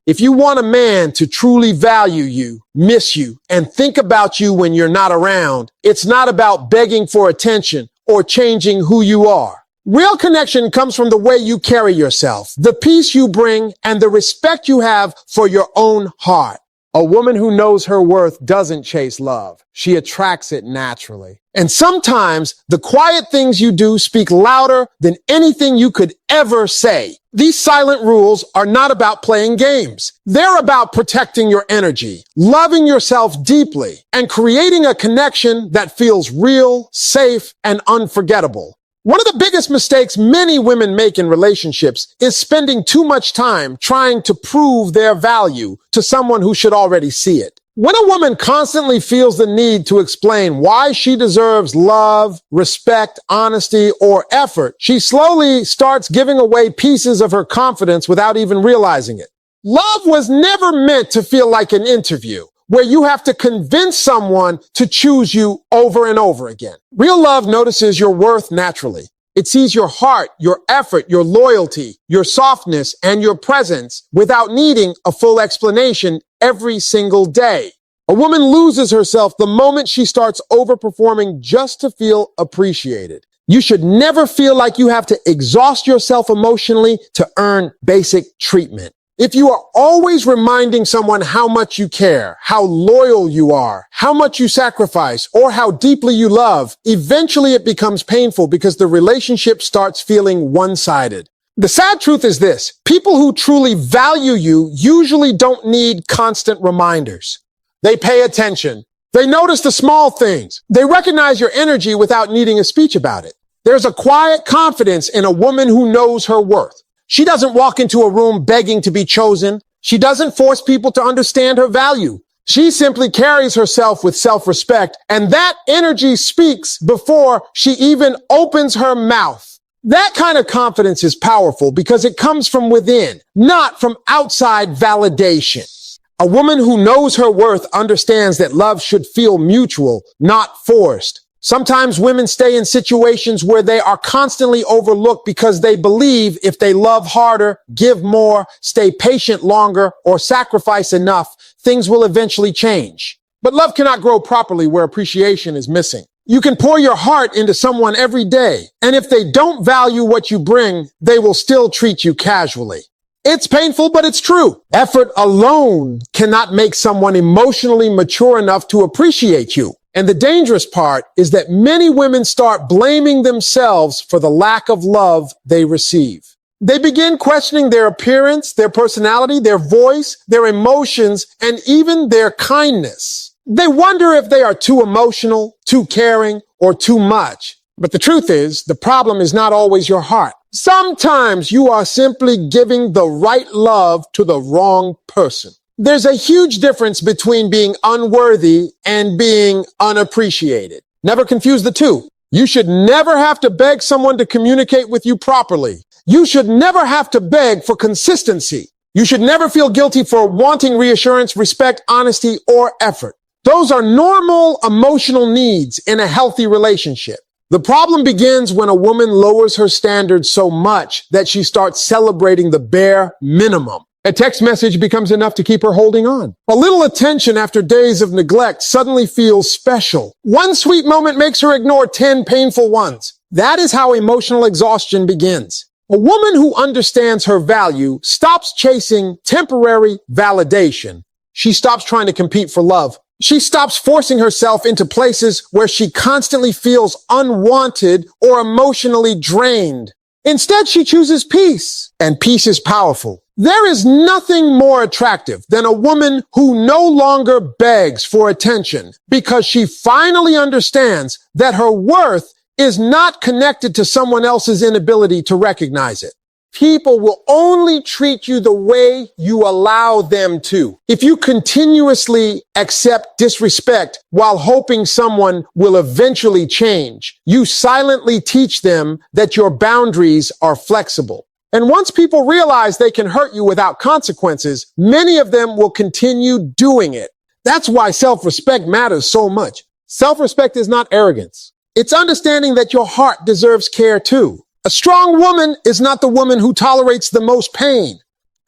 If you want a man to truly value you, miss you, and think about you when you're not around, it's not about begging for attention or changing who you are. Real connection comes from the way you carry yourself, the peace you bring, and the respect you have for your own heart. A woman who knows her worth doesn't chase love. She attracts it naturally. And sometimes the quiet things you do speak louder than anything you could ever say. These silent rules are not about playing games. They're about protecting your energy, loving yourself deeply, and creating a connection that feels real, safe, and unforgettable. One of the biggest mistakes many women make in relationships is spending too much time trying to prove their value to someone who should already see it. When a woman constantly feels the need to explain why she deserves love, respect, honesty, or effort, she slowly starts giving away pieces of her confidence without even realizing it. Love was never meant to feel like an interview where you have to convince someone to choose you over and over again. Real love notices your worth naturally. It sees your heart, your effort, your loyalty, your softness, and your presence without needing a full explanation every single day. A woman loses herself the moment she starts overperforming just to feel appreciated. You should never feel like you have to exhaust yourself emotionally to earn basic treatment. If you are always reminding someone how much you care, how loyal you are, how much you sacrifice, or how deeply you love, eventually it becomes painful because the relationship starts feeling one-sided. The sad truth is this: people who truly value you usually don't need constant reminders. They pay attention. They notice the small things. They recognize your energy without needing a speech about it. There's a quiet confidence in a woman who knows her worth. She doesn't walk into a room begging to be chosen. She doesn't force people to understand her value. She simply carries herself with self-respect, and that energy speaks before she even opens her mouth. That kind of confidence is powerful because it comes from within, not from outside validation. A woman who knows her worth understands that love should feel mutual, not forced. Sometimes women stay in situations where they are constantly overlooked because they believe if they love harder, give more, stay patient longer, or sacrifice enough, things will eventually change. But love cannot grow properly where appreciation is missing. You can pour your heart into someone every day, and if they don't value what you bring, they will still treat you casually. It's painful, but it's true. Effort alone cannot make someone emotionally mature enough to appreciate you. And the dangerous part is that many women start blaming themselves for the lack of love they receive. They begin questioning their appearance, their personality, their voice, their emotions, and even their kindness. They wonder if they are too emotional, too caring, or too much. But the truth is, the problem is not always your heart. Sometimes you are simply giving the right love to the wrong person. There's a huge difference between being unworthy and being unappreciated. Never confuse the two. You should never have to beg someone to communicate with you properly. You should never have to beg for consistency. You should never feel guilty for wanting reassurance, respect, honesty, or effort. Those are normal emotional needs in a healthy relationship. The problem begins when a woman lowers her standards so much that she starts celebrating the bare minimum. A text message becomes enough to keep her holding on. A little attention after days of neglect suddenly feels special. One sweet moment makes her ignore 10 painful ones. That is how emotional exhaustion begins. A woman who understands her value stops chasing temporary validation. She stops trying to compete for love. She stops forcing herself into places where she constantly feels unwanted or emotionally drained. Instead, she chooses peace, and peace is powerful. There is nothing more attractive than a woman who no longer begs for attention because she finally understands that her worth is not connected to someone else's inability to recognize it. People will only treat you the way you allow them to. If you continuously accept disrespect while hoping someone will eventually change, you silently teach them that your boundaries are flexible. And once people realize they can hurt you without consequences, many of them will continue doing it. That's why self-respect matters so much. Self-respect is not arrogance. It's understanding that your heart deserves care too. A strong woman is not the woman who tolerates the most pain.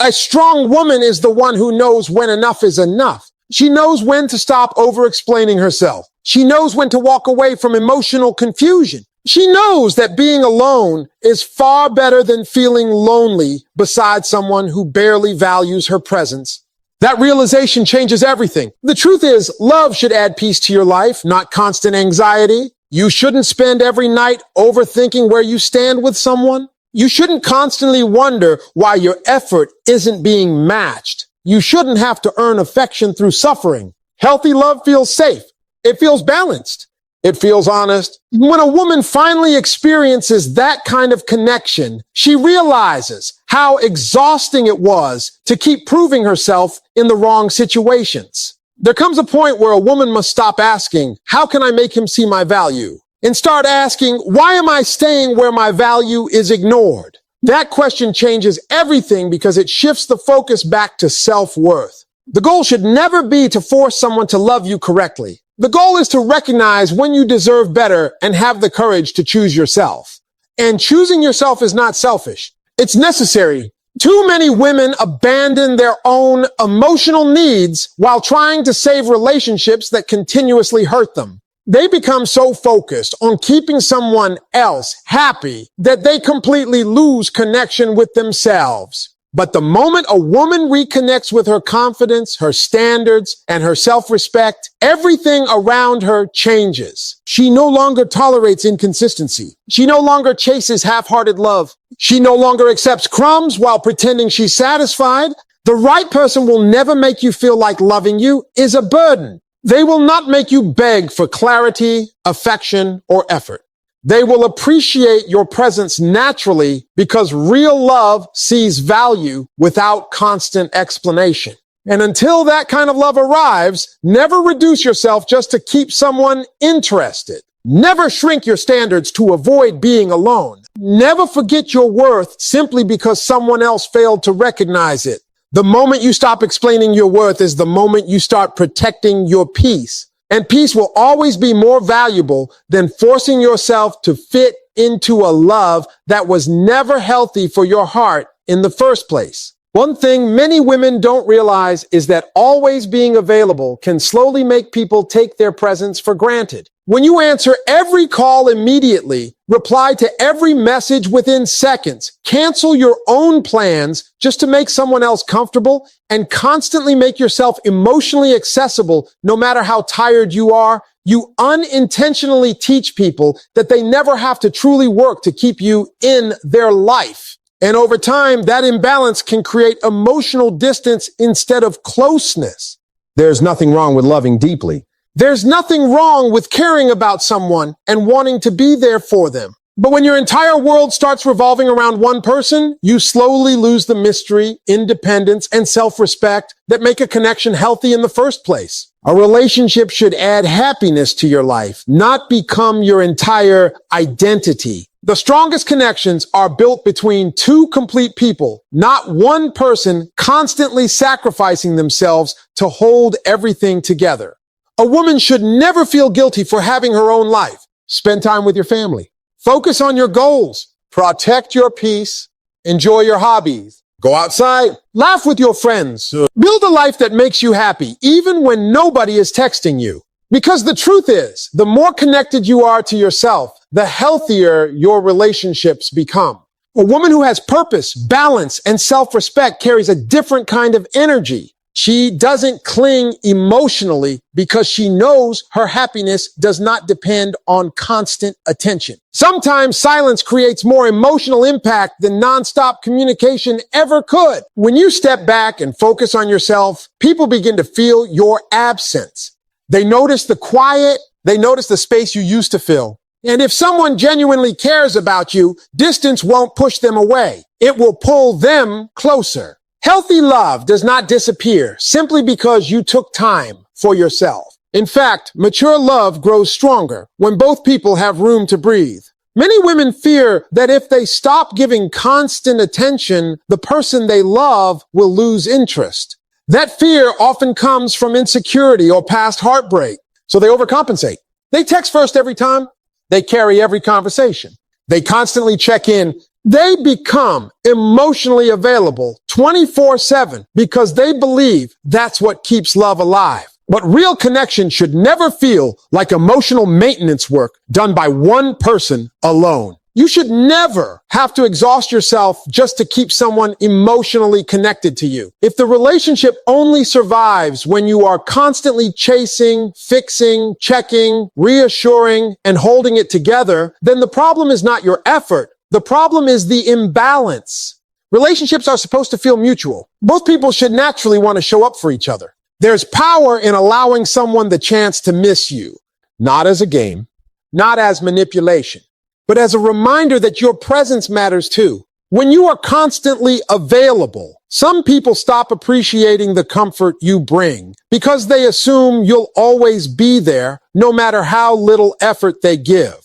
A strong woman is the one who knows when enough is enough. She knows when to stop over-explaining herself. She knows when to walk away from emotional confusion. She knows that being alone is far better than feeling lonely beside someone who barely values her presence. That realization changes everything. The truth is, love should add peace to your life, not constant anxiety. You shouldn't spend every night overthinking where you stand with someone. You shouldn't constantly wonder why your effort isn't being matched. You shouldn't have to earn affection through suffering. Healthy love feels safe. It feels balanced. It feels honest. When a woman finally experiences that kind of connection, she realizes how exhausting it was to keep proving herself in the wrong situations. There comes a point where a woman must stop asking, how can I make him see my value? And start asking, why am I staying where my value is ignored? That question changes everything because it shifts the focus back to self-worth. The goal should never be to force someone to love you correctly. The goal is to recognize when you deserve better and have the courage to choose yourself. And choosing yourself is not selfish. It's necessary. Too many women abandon their own emotional needs while trying to save relationships that continuously hurt them. They become so focused on keeping someone else happy that they completely lose connection with themselves. But the moment a woman reconnects with her confidence, her standards, and her self-respect, everything around her changes. She no longer tolerates inconsistency. She no longer chases half-hearted love. She no longer accepts crumbs while pretending she's satisfied. The right person will never make you feel like loving you is a burden. They will not make you beg for clarity, affection, or effort. They will appreciate your presence naturally because real love sees value without constant explanation. And until that kind of love arrives, never reduce yourself just to keep someone interested. Never shrink your standards to avoid being alone. Never forget your worth simply because someone else failed to recognize it. The moment you stop explaining your worth is the moment you start protecting your peace. And peace will always be more valuable than forcing yourself to fit into a love that was never healthy for your heart in the first place. One thing many women don't realize is that always being available can slowly make people take their presence for granted. When you answer every call immediately, reply to every message within seconds, cancel your own plans just to make someone else comfortable, and constantly make yourself emotionally accessible no matter how tired you are, you unintentionally teach people that they never have to truly work to keep you in their life. And over time, that imbalance can create emotional distance instead of closeness. There's nothing wrong with loving deeply. There's nothing wrong with caring about someone and wanting to be there for them. But when your entire world starts revolving around one person, you slowly lose the mystery, independence, and self-respect that make a connection healthy in the first place. A relationship should add happiness to your life, not become your entire identity. The strongest connections are built between two complete people, not one person constantly sacrificing themselves to hold everything together. A woman should never feel guilty for having her own life. Spend time with your family. Focus on your goals. Protect your peace. Enjoy your hobbies. Go outside. Laugh with your friends. Build a life that makes you happy, even when nobody is texting you. Because the truth is, the more connected you are to yourself, the healthier your relationships become. A woman who has purpose, balance, and self-respect carries a different kind of energy. She doesn't cling emotionally because she knows her happiness does not depend on constant attention. Sometimes silence creates more emotional impact than nonstop communication ever could. When you step back and focus on yourself, people begin to feel your absence. They notice the quiet, they notice the space you used to fill. And if someone genuinely cares about you, distance won't push them away. It will pull them closer. Healthy love does not disappear simply because you took time for yourself. In fact, mature love grows stronger when both people have room to breathe. Many women fear that if they stop giving constant attention, the person they love will lose interest. That fear often comes from insecurity or past heartbreak, so they overcompensate. They text first every time. They carry every conversation. They constantly check in. They become emotionally available 24/7 because they believe that's what keeps love alive. But real connection should never feel like emotional maintenance work done by one person alone. You should never have to exhaust yourself just to keep someone emotionally connected to you. If the relationship only survives when you are constantly chasing, fixing, checking, reassuring, and holding it together, then the problem is not your effort. The problem is the imbalance. Relationships are supposed to feel mutual. Both people should naturally want to show up for each other. There's power in allowing someone the chance to miss you, not as a game, not as manipulation, but as a reminder that your presence matters too. When you are constantly available, some people stop appreciating the comfort you bring because they assume you'll always be there no matter how little effort they give.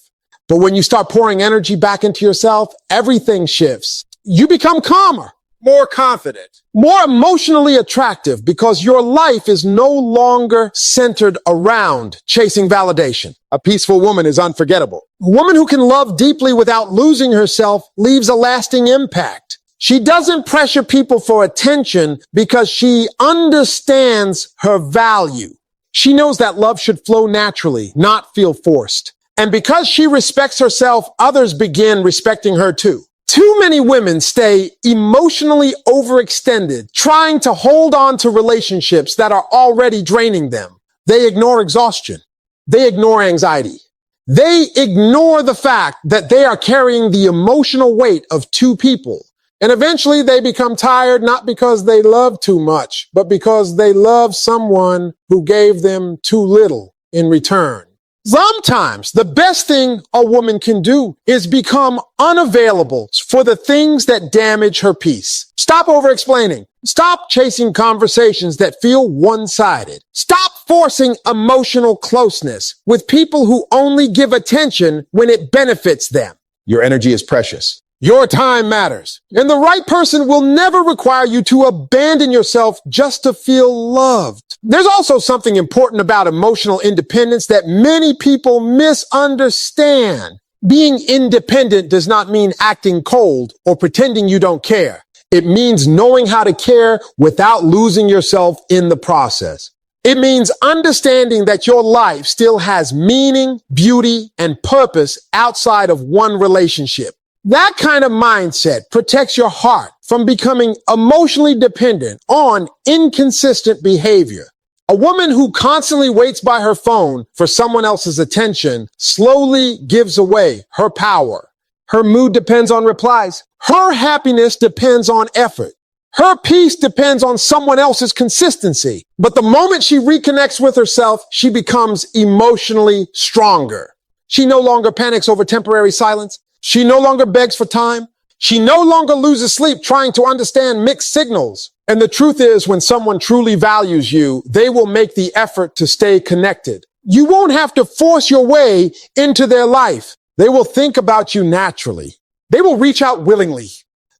But when you start pouring energy back into yourself, everything shifts. You become calmer, more confident, more emotionally attractive because your life is no longer centered around chasing validation. A peaceful woman is unforgettable. A woman who can love deeply without losing herself leaves a lasting impact. She doesn't pressure people for attention because she understands her value. She knows that love should flow naturally, not feel forced. And because she respects herself, others begin respecting her too. Too many women stay emotionally overextended, trying to hold on to relationships that are already draining them. They ignore exhaustion. They ignore anxiety. They ignore the fact that they are carrying the emotional weight of two people. And eventually they become tired, not because they love too much, but because they love someone who gave them too little in return. Sometimes the best thing a woman can do is become unavailable for the things that damage her peace. Stop over-explaining. Stop chasing conversations that feel one-sided. Stop forcing emotional closeness with people who only give attention when it benefits them. Your energy is precious. Your time matters. And the right person will never require you to abandon yourself just to feel loved. There's also something important about emotional independence that many people misunderstand. Being independent does not mean acting cold or pretending you don't care. It means knowing how to care without losing yourself in the process. It means understanding that your life still has meaning, beauty, and purpose outside of one relationship. That kind of mindset protects your heart from becoming emotionally dependent on inconsistent behavior. A woman who constantly waits by her phone for someone else's attention slowly gives away her power. Her mood depends on replies. Her happiness depends on effort. Her peace depends on someone else's consistency. But the moment she reconnects with herself, she becomes emotionally stronger. She no longer panics over temporary silence. She no longer begs for time. She no longer loses sleep trying to understand mixed signals. And the truth is, when someone truly values you, they will make the effort to stay connected. You won't have to force your way into their life. They will think about you naturally. They will reach out willingly.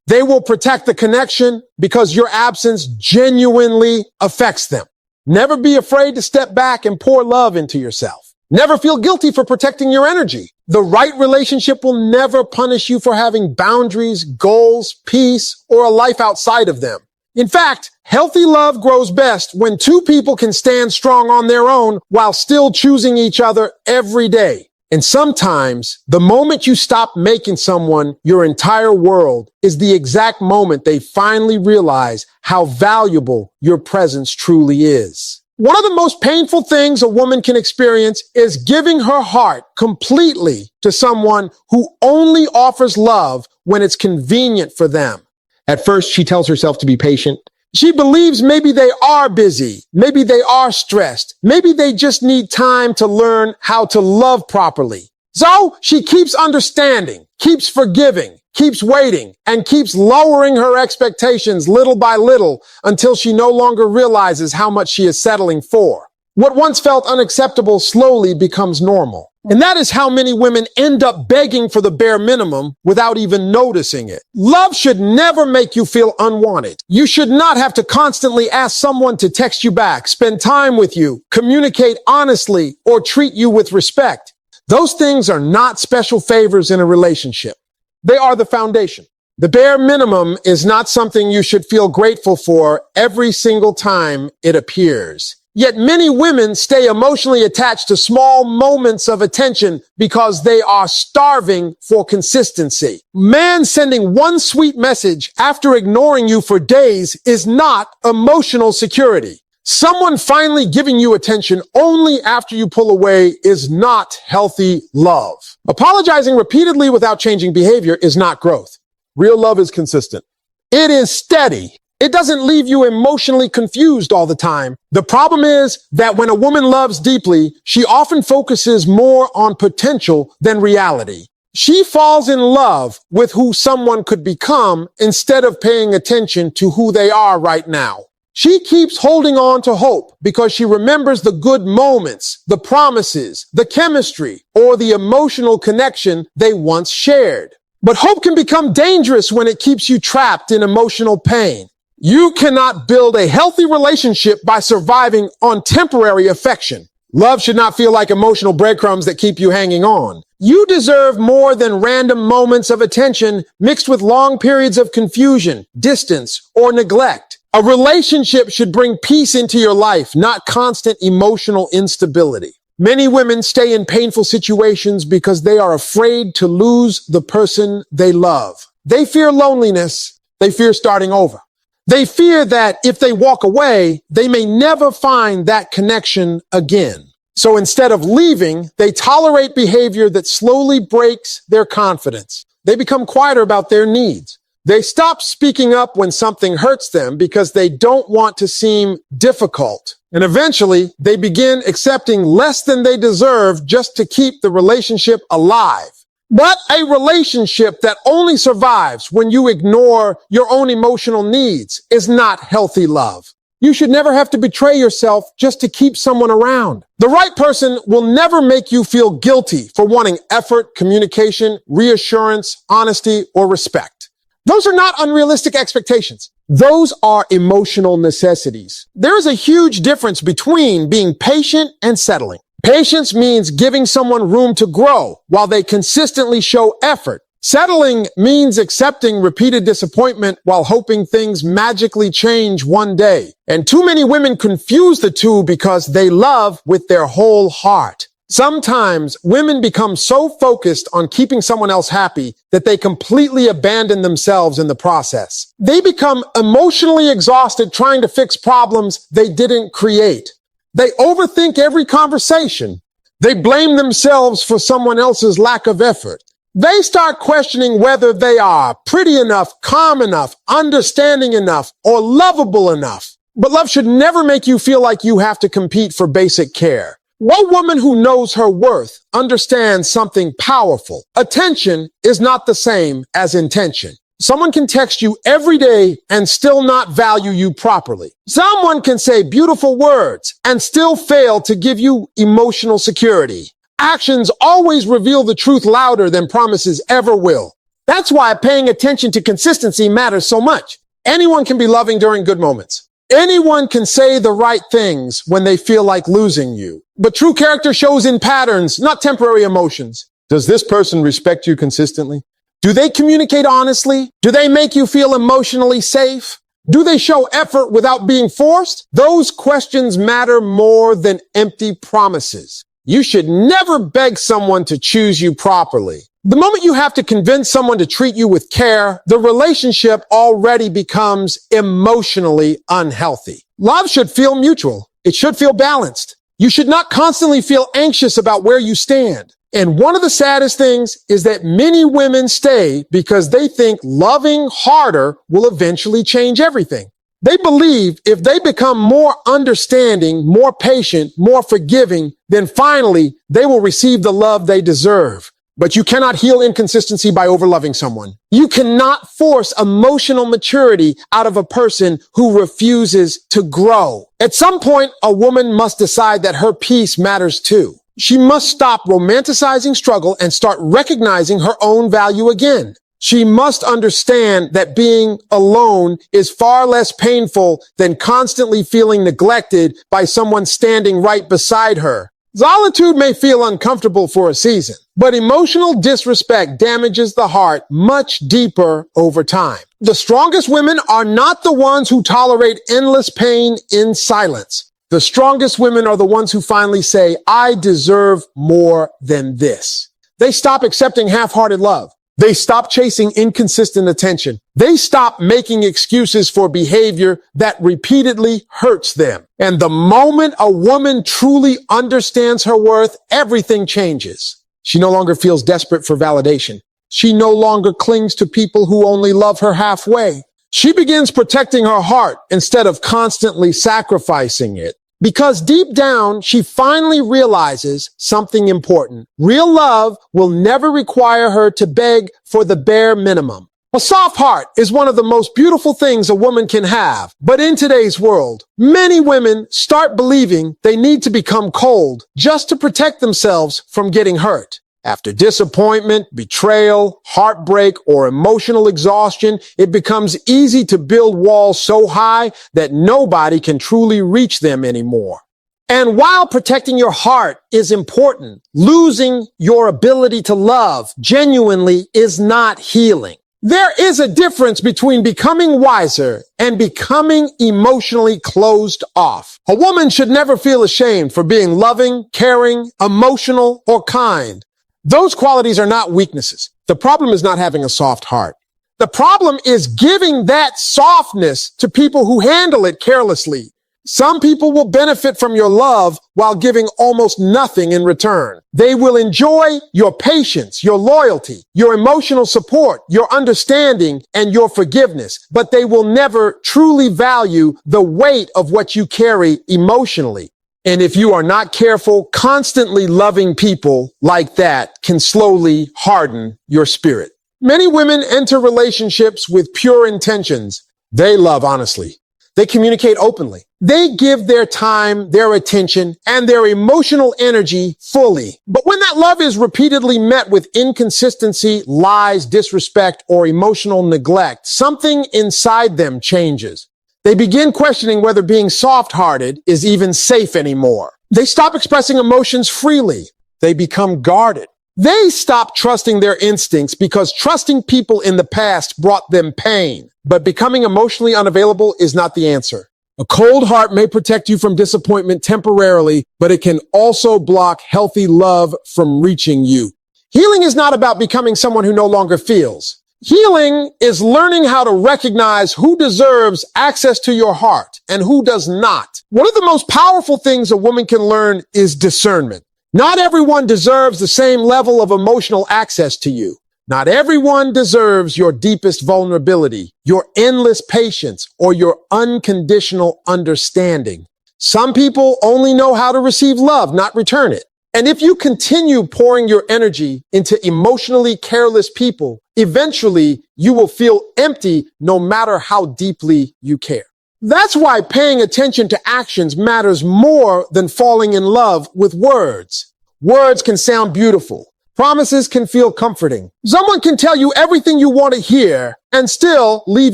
They will protect the connection because your absence genuinely affects them. Never be afraid to step back and pour love into yourself. Never feel guilty for protecting your energy. The right relationship will never punish you for having boundaries, goals, peace, or a life outside of them. In fact, healthy love grows best when two people can stand strong on their own while still choosing each other every day. And sometimes the moment you stop making someone your entire world is the exact moment they finally realize how valuable your presence truly is. One of the most painful things a woman can experience is giving her heart completely to someone who only offers love when it's convenient for them. At first, she tells herself to be patient. She believes maybe they are busy, maybe they are stressed, maybe they just need time to learn how to love properly. So she keeps understanding, keeps forgiving, keeps waiting, and keeps lowering her expectations little by little until she no longer realizes how much she is settling for. What once felt unacceptable slowly becomes normal. And that is how many women end up begging for the bare minimum without even noticing it. Love should never make you feel unwanted. You should not have to constantly ask someone to text you back, spend time with you, communicate honestly, or treat you with respect. Those things are not special favors in a relationship. They are the foundation. The bare minimum is not something you should feel grateful for every single time it appears. Yet many women stay emotionally attached to small moments of attention because they are starving for consistency. Man sending one sweet message after ignoring you for days is not emotional security. Someone finally giving you attention only after you pull away is not healthy love. Apologizing repeatedly without changing behavior is not growth. Real love is consistent. It is steady. It doesn't leave you emotionally confused all the time. The problem is that when a woman loves deeply, she often focuses more on potential than reality. She falls in love with who someone could become instead of paying attention to who they are right now. She keeps holding on to hope because she remembers the good moments, the promises, the chemistry, or the emotional connection they once shared. But hope can become dangerous when it keeps you trapped in emotional pain. You cannot build a healthy relationship by surviving on temporary affection. Love should not feel like emotional breadcrumbs that keep you hanging on. You deserve more than random moments of attention mixed with long periods of confusion, distance, or neglect. A relationship should bring peace into your life, not constant emotional instability. Many women stay in painful situations because they are afraid to lose the person they love. They fear loneliness. They fear starting over. They fear that if they walk away, they may never find that connection again. So instead of leaving, they tolerate behavior that slowly breaks their confidence. They become quieter about their needs. They stop speaking up when something hurts them because they don't want to seem difficult. And eventually, they begin accepting less than they deserve just to keep the relationship alive. But a relationship that only survives when you ignore your own emotional needs is not healthy love. You should never have to betray yourself just to keep someone around. The right person will never make you feel guilty for wanting effort, communication, reassurance, honesty, or respect. Those are not unrealistic expectations. Those are emotional necessities. There is a huge difference between being patient and settling. Patience means giving someone room to grow while they consistently show effort. Settling means accepting repeated disappointment while hoping things magically change one day. And too many women confuse the two because they love with their whole heart. Sometimes women become so focused on keeping someone else happy that they completely abandon themselves in the process. They become emotionally exhausted trying to fix problems they didn't create. They overthink every conversation. They blame themselves for someone else's lack of effort. They start questioning whether they are pretty enough, calm enough, understanding enough, or lovable enough. But love should never make you feel like you have to compete for basic care. One woman who knows her worth understands something powerful. Attention is not the same as intention. Someone can text you every day and still not value you properly. Someone can say beautiful words and still fail to give you emotional security. Actions always reveal the truth louder than promises ever will. That's why paying attention to consistency matters so much. Anyone can be loving during good moments. Anyone can say the right things when they feel like losing you. But true character shows in patterns, not temporary emotions. Does this person respect you consistently? Do they communicate honestly? Do they make you feel emotionally safe? Do they show effort without being forced? Those questions matter more than empty promises. You should never beg someone to choose you properly. The moment you have to convince someone to treat you with care, the relationship already becomes emotionally unhealthy. Love should feel mutual. It should feel balanced. You should not constantly feel anxious about where you stand. And one of the saddest things is that many women stay because they think loving harder will eventually change everything. They believe if they become more understanding, more patient, more forgiving, then finally they will receive the love they deserve. But you cannot heal inconsistency by overloving someone. You cannot force emotional maturity out of a person who refuses to grow. At some point, a woman must decide that her peace matters too. She must stop romanticizing struggle and start recognizing her own value again. She must understand that being alone is far less painful than constantly feeling neglected by someone standing right beside her. Solitude may feel uncomfortable for a season, but emotional disrespect damages the heart much deeper over time. The strongest women are not the ones who tolerate endless pain in silence. The strongest women are the ones who finally say, I deserve more than this. They stop accepting half-hearted love. They stop chasing inconsistent attention. They stop making excuses for behavior that repeatedly hurts them. And the moment a woman truly understands her worth, everything changes. She no longer feels desperate for validation. She no longer clings to people who only love her halfway. She begins protecting her heart instead of constantly sacrificing it. Because deep down, she finally realizes something important. Real love will never require her to beg for the bare minimum. A soft heart is one of the most beautiful things a woman can have. But in today's world, many women start believing they need to become cold just to protect themselves from getting hurt. After disappointment, betrayal, heartbreak, or emotional exhaustion, it becomes easy to build walls so high that nobody can truly reach them anymore. And while protecting your heart is important, losing your ability to love genuinely is not healing. There is a difference between becoming wiser and becoming emotionally closed off. A woman should never feel ashamed for being loving, caring, emotional, or kind. Those qualities are not weaknesses. The problem is not having a soft heart. The problem is giving that softness to people who handle it carelessly. Some people will benefit from your love while giving almost nothing in return. They will enjoy your patience, your loyalty, your emotional support, your understanding, and your forgiveness, but they will never truly value the weight of what you carry emotionally. And if you are not careful, constantly loving people like that can slowly harden your spirit. Many women enter relationships with pure intentions. They love honestly. They communicate openly. They give their time, their attention, and their emotional energy fully. But when that love is repeatedly met with inconsistency, lies, disrespect, or emotional neglect, something inside them changes. They begin questioning whether being soft-hearted is even safe anymore. They stop expressing emotions freely. They become guarded. They stop trusting their instincts because trusting people in the past brought them pain. But becoming emotionally unavailable is not the answer. A cold heart may protect you from disappointment temporarily, but it can also block healthy love from reaching you. Healing is not about becoming someone who no longer feels. Healing is learning how to recognize who deserves access to your heart and who does not. One of the most powerful things a woman can learn is discernment. Not everyone deserves the same level of emotional access to you. Not everyone deserves your deepest vulnerability, your endless patience, or your unconditional understanding. Some people only know how to receive love, not return it. And if you continue pouring your energy into emotionally careless people, eventually you will feel empty no matter how deeply you care. That's why paying attention to actions matters more than falling in love with words. Words can sound beautiful. Promises can feel comforting. Someone can tell you everything you want to hear and still leave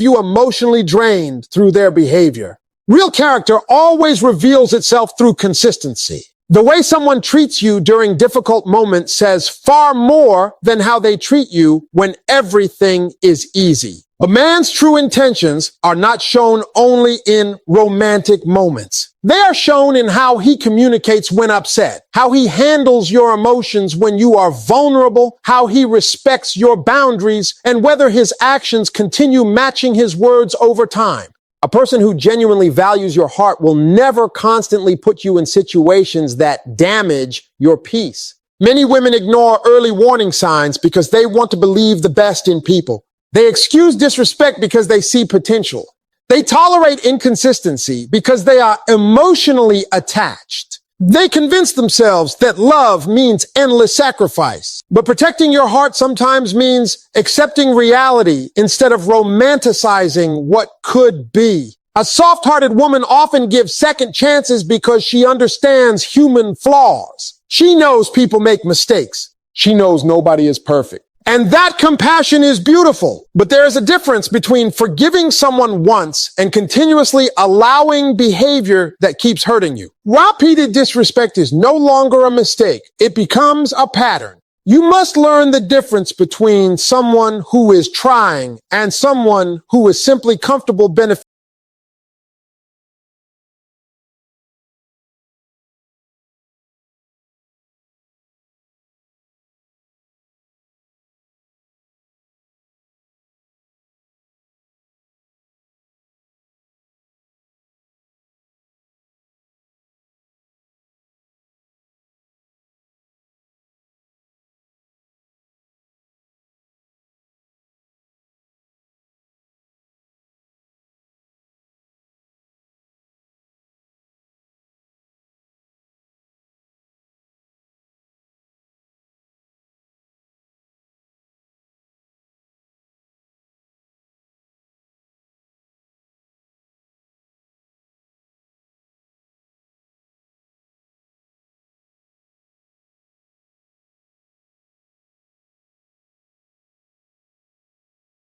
you emotionally drained through their behavior. Real character always reveals itself through consistency. The way someone treats you during difficult moments says far more than how they treat you when everything is easy. A man's true intentions are not shown only in romantic moments. They are shown in how he communicates when upset, how he handles your emotions when you are vulnerable, how he respects your boundaries, and whether his actions continue matching his words over time. A person who genuinely values your heart will never constantly put you in situations that damage your peace. Many women ignore early warning signs because they want to believe the best in people. They excuse disrespect because they see potential. They tolerate inconsistency because they are emotionally attached. They convince themselves that love means endless sacrifice. But protecting your heart sometimes means accepting reality instead of romanticizing what could be. A soft-hearted woman often gives second chances because she understands human flaws. She knows people make mistakes. She knows nobody is perfect. And that compassion is beautiful. But there is a difference between forgiving someone once and continuously allowing behavior that keeps hurting you. Repeated disrespect is no longer a mistake. It becomes a pattern. You must learn the difference between someone who is trying and someone who is simply comfortable benefiting